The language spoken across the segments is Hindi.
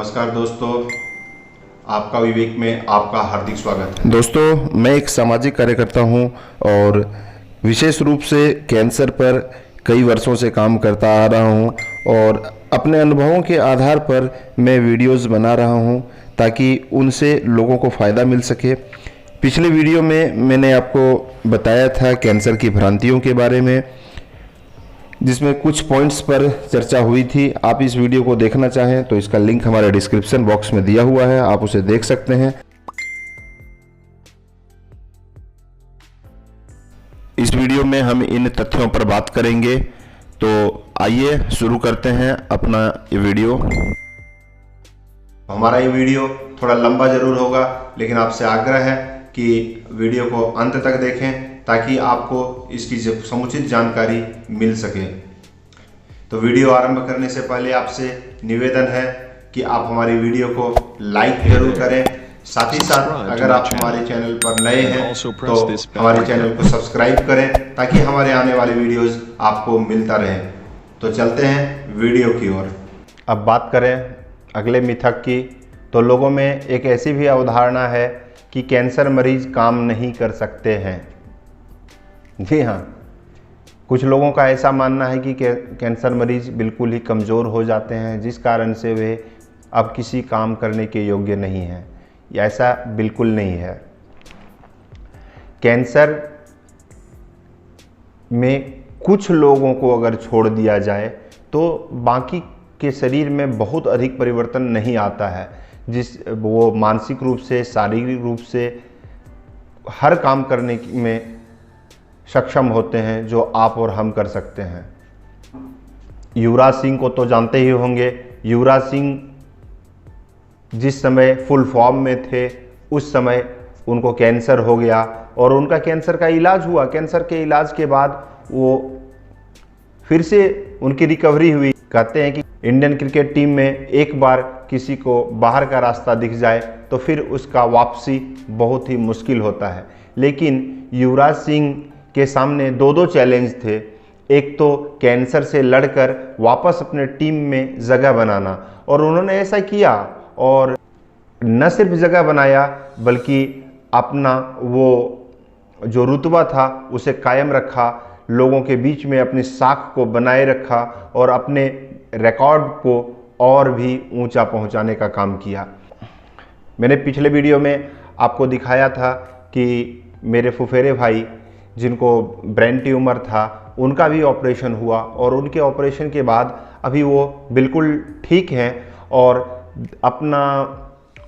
नमस्कार दोस्तों, आपका विवेक में आपका हार्दिक स्वागत है। दोस्तों, मैं एक सामाजिक कार्यकर्ता हूं और विशेष रूप से कैंसर पर कई वर्षों से काम करता आ रहा हूं और अपने अनुभवों के आधार पर मैं वीडियोस बना रहा हूं ताकि उनसे लोगों को फ़ायदा मिल सके। पिछले वीडियो में मैंने आपको बताया था कैंसर की भ्रांतियों के बारे में, जिसमें कुछ पॉइंट्स पर चर्चा हुई थी। आप इस वीडियो को देखना चाहें तो इसका लिंक हमारे डिस्क्रिप्शन बॉक्स में दिया हुआ है, आप उसे देख सकते हैं। इस वीडियो में हम इन तथ्यों पर बात करेंगे, तो आइए शुरू करते हैं अपना ये वीडियो। हमारा ये वीडियो थोड़ा लंबा जरूर होगा, लेकिन आपसे आग्रह है कि वीडियो को अंत तक देखें ताकि आपको इसकी समुचित जानकारी मिल सके। तो वीडियो आरंभ करने से पहले आपसे निवेदन है कि आप हमारी वीडियो को लाइक जरूर करें। साथ ही साथ अगर आप हमारे चैनल पर नए हैं तो हमारे चैनल को सब्सक्राइब करें ताकि हमारे आने वाले वीडियोस आपको मिलता रहे। तो चलते हैं वीडियो की ओर। अब बात करें अगले मिथक की, तो लोगों में एक ऐसी भी अवधारणा है कि कैंसर मरीज काम नहीं कर सकते हैं। जी हाँ, कुछ लोगों का ऐसा मानना है कि कैंसर मरीज बिल्कुल ही कमज़ोर हो जाते हैं, जिस कारण से वे अब किसी काम करने के योग्य नहीं हैं। ऐसा बिल्कुल नहीं है। कैंसर में कुछ लोगों को अगर छोड़ दिया जाए तो बाकी के शरीर में बहुत अधिक परिवर्तन नहीं आता है, वो मानसिक रूप से, शारीरिक रूप से हर काम करने में सक्षम होते हैं जो आप और हम कर सकते हैं। युवराज सिंह को तो जानते ही होंगे। युवराज सिंह जिस समय फुल फॉर्म में थे उस समय उनको कैंसर हो गया और उनका कैंसर का इलाज हुआ। कैंसर के इलाज के बाद वो फिर से उनकी रिकवरी हुई। कहते हैं कि इंडियन क्रिकेट टीम में एक बार किसी को बाहर का रास्ता दिख जाए तो फिर उसका वापसी बहुत ही मुश्किल होता है। लेकिन युवराज सिंह के सामने दो चैलेंज थे। एक तो कैंसर से लड़कर वापस अपने टीम में जगह बनाना, और उन्होंने ऐसा किया और न सिर्फ जगह बनाया बल्कि अपना वो जो रुतबा था उसे कायम रखा, लोगों के बीच में अपनी साख को बनाए रखा और अपने रिकॉर्ड को और भी ऊंचा पहुंचाने का काम किया। मैंने पिछले वीडियो में आपको दिखाया था कि मेरे फुफेरे भाई जिनको ब्रेन ट्यूमर था उनका भी ऑपरेशन हुआ और उनके ऑपरेशन के बाद अभी वो बिल्कुल ठीक हैं और अपना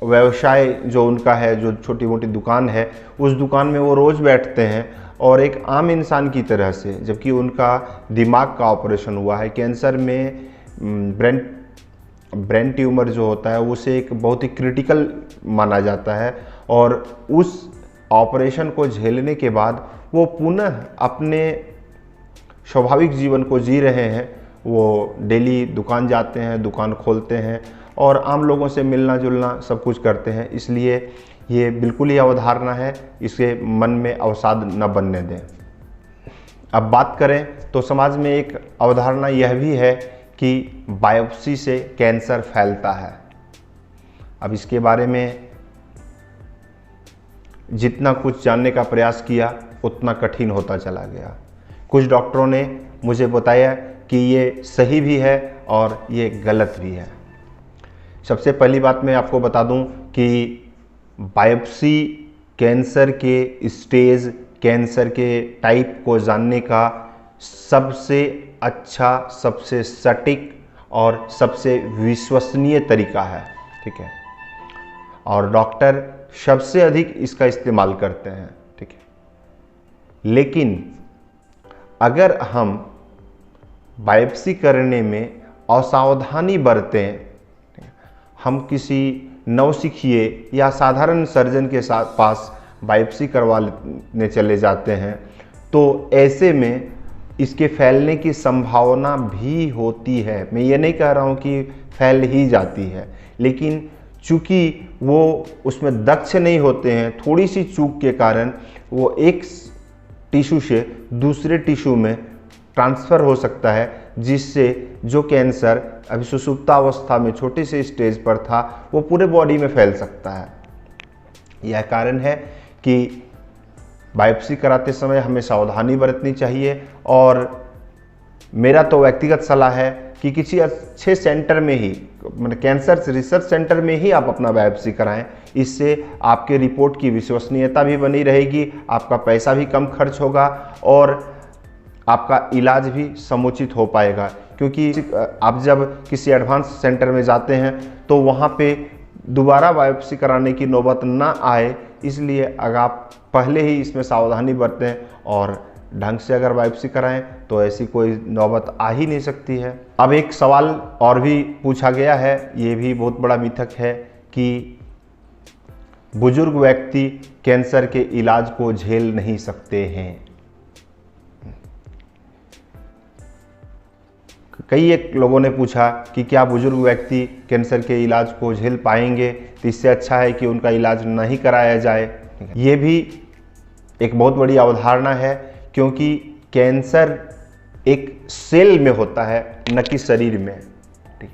व्यवसाय जो उनका है, जो छोटी मोटी दुकान है, उस दुकान में वो रोज़ बैठते हैं और एक आम इंसान की तरह से, जबकि उनका दिमाग का ऑपरेशन हुआ है। कैंसर में ब्रेन ट्यूमर जो होता है उसे एक बहुत ही क्रिटिकल माना जाता है और उस ऑपरेशन को झेलने के बाद वो पुनः अपने स्वाभाविक जीवन को जी रहे हैं। वो डेली दुकान जाते हैं, दुकान खोलते हैं और आम लोगों से मिलना जुलना सब कुछ करते हैं। इसलिए ये बिल्कुल ही अवधारणा है, इसे मन में अवसाद न बनने दें। अब बात करें तो समाज में एक अवधारणा यह भी है कि बायोप्सी से कैंसर फैलता है। अब इसके बारे में जितना कुछ जानने का प्रयास किया उतना कठिन होता चला गया। कुछ डॉक्टरों ने मुझे बताया कि ये सही भी है और ये गलत भी है। सबसे पहली बात मैं आपको बता दूं कि बायोप्सी कैंसर के स्टेज, कैंसर के टाइप को जानने का सबसे अच्छा, सबसे सटीक और सबसे विश्वसनीय तरीका है। ठीक है, और डॉक्टर सबसे अधिक इसका इस्तेमाल करते हैं। ठीक है, लेकिन अगर हम बायोप्सी करने में असावधानी बरतें, हम किसी नौसिखिए या साधारण सर्जन के साथ पास बायोप्सी करवाने चले जाते हैं तो ऐसे में इसके फैलने की संभावना भी होती है। मैं ये नहीं कह रहा हूँ कि फैल ही जाती है, लेकिन चूँकि वो उसमें दक्ष नहीं होते हैं, थोड़ी सी चूक के कारण वो एक टिश्यू से दूसरे टिश्यू में ट्रांसफ़र हो सकता है, जिससे जो कैंसर अभी सुषुप्तावस्था में छोटी सी स्टेज पर था वो पूरे बॉडी में फैल सकता है। यह कारण है कि बायोप्सी कराते समय हमें सावधानी बरतनी चाहिए और मेरा तो व्यक्तिगत सलाह है कि किसी अच्छे सेंटर में ही, मतलब कैंसर रिसर्च सेंटर में ही आप अपना बायोप्सी कराएं। इससे आपके रिपोर्ट की विश्वसनीयता भी बनी रहेगी, आपका पैसा भी कम खर्च होगा और आपका इलाज भी समुचित हो पाएगा। क्योंकि आप जब किसी एडवांस सेंटर में जाते हैं तो वहाँ पे दोबारा बायोप्सी कराने की नौबत ना आए, इसलिए अगर आप पहले ही इसमें सावधानी बरतें और ढंग से अगर बायोप्सी कराएं तो ऐसी कोई नौबत आ ही नहीं सकती है। अब एक सवाल और भी पूछा गया है, ये भी बहुत बड़ा मिथक है कि बुजुर्ग व्यक्ति कैंसर के इलाज को झेल नहीं सकते हैं। कई एक लोगों ने पूछा कि क्या बुजुर्ग व्यक्ति कैंसर के इलाज को झेल पाएंगे, तो इससे अच्छा है कि उनका इलाज नहीं कराया जाए। ये भी एक बहुत बड़ी अवधारणा है, क्योंकि कैंसर एक सेल में होता है, न कि शरीर में। ठीक,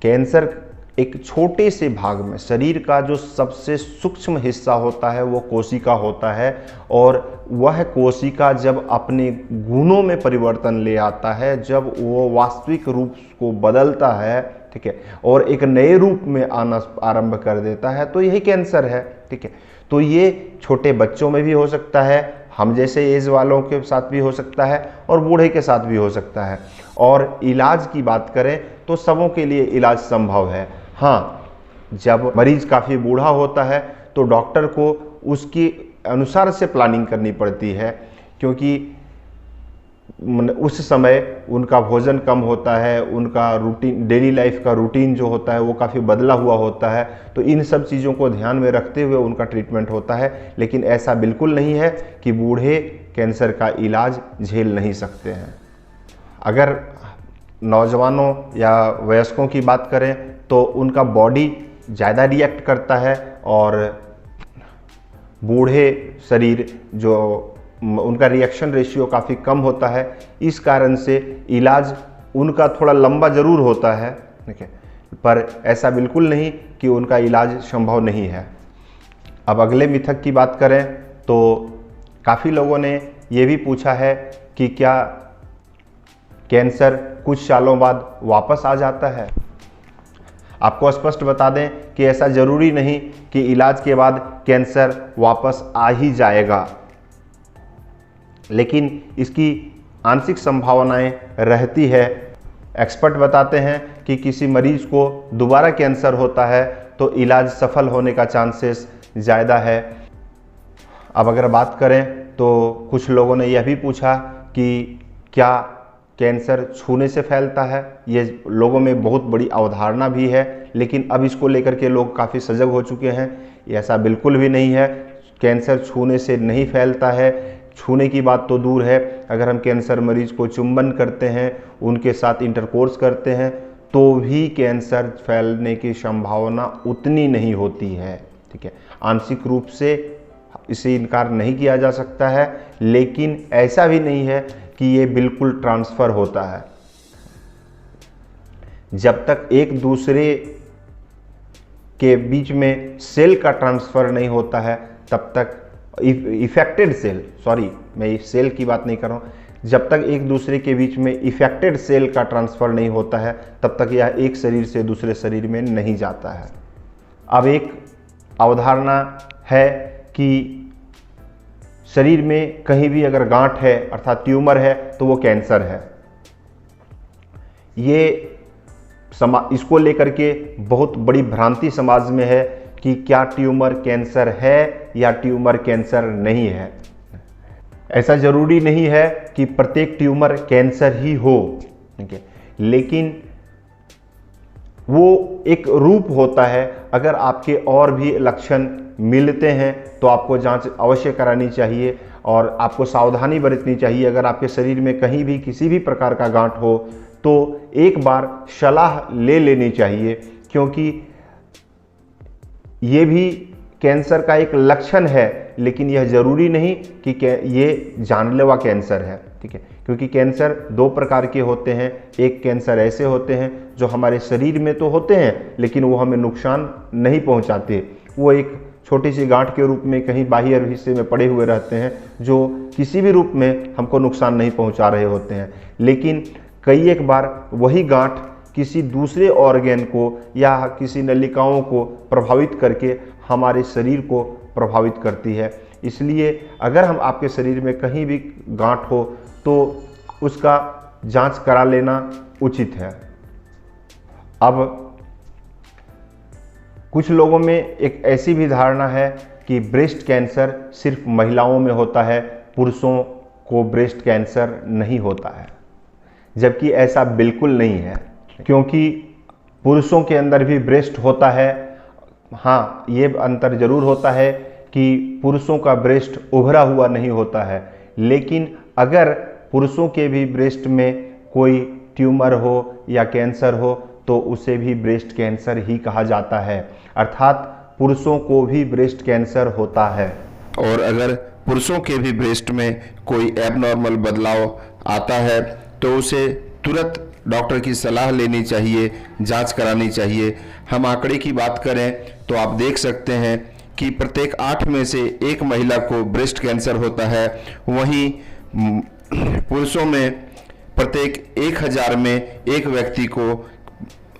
कैंसर एक छोटे से भाग में, शरीर का जो सबसे सूक्ष्म हिस्सा होता है वो कोशिका होता है, और वह कोशिका जब अपने गुणों में परिवर्तन ले आता है, जब वो वास्तविक रूप को बदलता है, ठीक है, और एक नए रूप में आना आरंभ कर देता है, तो यही कैंसर है। ठीक है, तो ये छोटे बच्चों में भी हो सकता है, हम जैसे एज वालों के साथ भी हो सकता है और बूढ़े के साथ भी हो सकता है। और इलाज की बात करें तो सबों के लिए इलाज संभव है। हाँ, जब मरीज काफ़ी बूढ़ा होता है तो डॉक्टर को उसके अनुसार से प्लानिंग करनी पड़ती है, क्योंकि उस समय उनका भोजन कम होता है, उनका रूटीन, डेली लाइफ का रूटीन जो होता है वो काफ़ी बदला हुआ होता है। तो इन सब चीज़ों को ध्यान में रखते हुए उनका ट्रीटमेंट होता है। लेकिन ऐसा बिल्कुल नहीं है कि बूढ़े कैंसर का इलाज झेल नहीं सकते हैं। अगर नौजवानों या वयस्कों की बात करें तो उनका बॉडी ज़्यादा रिएक्ट करता है, और बूढ़े शरीर जो उनका रिएक्शन रेशियो काफ़ी कम होता है। इस कारण से इलाज उनका थोड़ा लंबा ज़रूर होता है, ठीक है, पर ऐसा बिल्कुल नहीं कि उनका इलाज संभव नहीं है। अब अगले मिथक की बात करें तो काफ़ी लोगों ने ये भी पूछा है कि क्या कैंसर कुछ सालों बाद वापस आ जाता है। आपको स्पष्ट बता दें कि ऐसा ज़रूरी नहीं कि इलाज के बाद कैंसर वापस आ ही जाएगा, लेकिन इसकी आंशिक संभावनाएं रहती है। एक्सपर्ट बताते हैं कि किसी मरीज को दोबारा कैंसर होता है तो इलाज सफल होने का चांसेस ज़्यादा है। अब अगर बात करें तो कुछ लोगों ने यह भी पूछा कि क्या कैंसर छूने से फैलता है। ये लोगों में बहुत बड़ी अवधारणा भी है, लेकिन अब इसको लेकर के लोग काफ़ी सजग हो चुके हैं। ऐसा बिल्कुल भी नहीं है, कैंसर छूने से नहीं फैलता है। छूने की बात तो दूर है, अगर हम कैंसर मरीज को चुंबन करते हैं, उनके साथ इंटरकोर्स करते हैं, तो भी कैंसर फैलने की संभावना उतनी नहीं होती है। ठीक है, आंशिक रूप से इसे इनकार नहीं किया जा सकता है, लेकिन ऐसा भी नहीं है कि ये बिल्कुल ट्रांसफ़र होता है। जब तक एक दूसरे के बीच में सेल का ट्रांसफ़र नहीं होता है, तब तक इफेक्टेड सेल, सॉरी मैं सेल की बात नहीं कर रहा हूँ, जब तक एक दूसरे के बीच में इफेक्टेड सेल का ट्रांसफ़र नहीं होता है, तब तक यह एक शरीर से दूसरे शरीर में नहीं जाता है। अब एक अवधारणा है कि शरीर में कहीं भी अगर गांठ है अर्थात ट्यूमर है तो वो कैंसर है। ये इसको लेकर के बहुत बड़ी भ्रांति समाज में है कि क्या ट्यूमर कैंसर है या ट्यूमर कैंसर नहीं है। ऐसा जरूरी नहीं है कि प्रत्येक ट्यूमर कैंसर ही हो, ठीक है, लेकिन वो एक रूप होता है। अगर आपके और भी लक्षण मिलते हैं तो आपको जांच अवश्य करानी चाहिए और आपको सावधानी बरतनी चाहिए। अगर आपके शरीर में कहीं भी किसी भी प्रकार का गांठ हो तो एक बार सलाह ले लेनी चाहिए, क्योंकि ये भी कैंसर का एक लक्षण है लेकिन यह ज़रूरी नहीं कि ये जानलेवा कैंसर है, ठीक है, क्योंकि कैंसर दो प्रकार के होते हैं। एक कैंसर ऐसे होते हैं जो हमारे शरीर में तो होते हैं लेकिन वो हमें नुकसान नहीं पहुंचाते, वो एक छोटी सी गांठ के रूप में कहीं बाह्य हिस्से में पड़े हुए रहते हैं जो किसी भी रूप में हमको नुकसान नहीं पहुंचा रहे होते हैं। लेकिन कई एक बार वही गांठ किसी दूसरे ऑर्गेन को या किसी नलिकाओं को प्रभावित करके हमारे शरीर को प्रभावित करती है। इसलिए अगर हम आपके शरीर में कहीं भी गांठ हो तो उसका जांच करा लेना उचित है। अब कुछ लोगों में एक ऐसी भी धारणा है कि ब्रेस्ट कैंसर सिर्फ महिलाओं में होता है, पुरुषों को ब्रेस्ट कैंसर नहीं होता है, जबकि ऐसा बिल्कुल नहीं है, क्योंकि पुरुषों के अंदर भी ब्रेस्ट होता है। हाँ, ये अंतर जरूर होता है कि पुरुषों का ब्रेस्ट उभरा हुआ नहीं होता है, लेकिन अगर पुरुषों के भी ब्रेस्ट में कोई ट्यूमर हो या कैंसर हो तो उसे भी ब्रेस्ट कैंसर ही कहा जाता है, अर्थात पुरुषों को भी ब्रेस्ट कैंसर होता है। और अगर पुरुषों के भी ब्रेस्ट में कोई एबनॉर्मल बदलाव आता है तो उसे तुरंत डॉक्टर की सलाह लेनी चाहिए, जांच करानी चाहिए। हम आंकड़े की बात करें तो आप देख सकते हैं कि प्रत्येक 8 में से 1 महिला को ब्रेस्ट कैंसर होता है, वहीं पुरुषों में प्रत्येक 1000 में 1 व्यक्ति को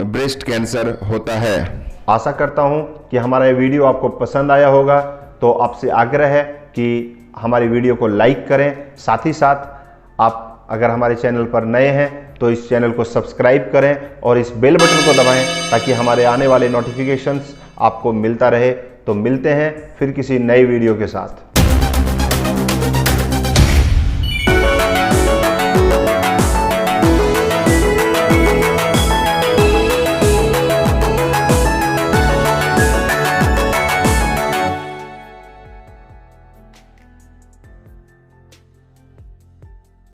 ब्रेस्ट कैंसर होता है। आशा करता हूं कि हमारा ये वीडियो आपको पसंद आया होगा, तो आपसे आग्रह है कि हमारी वीडियो को लाइक करें। साथ ही साथ आप अगर हमारे चैनल पर नए हैं तो इस चैनल को सब्सक्राइब करें और इस बेल बटन को दबाएं ताकि हमारे आने वाले नोटिफिकेशंस आपको मिलता रहे। तो मिलते हैं फिर किसी नई वीडियो के साथ।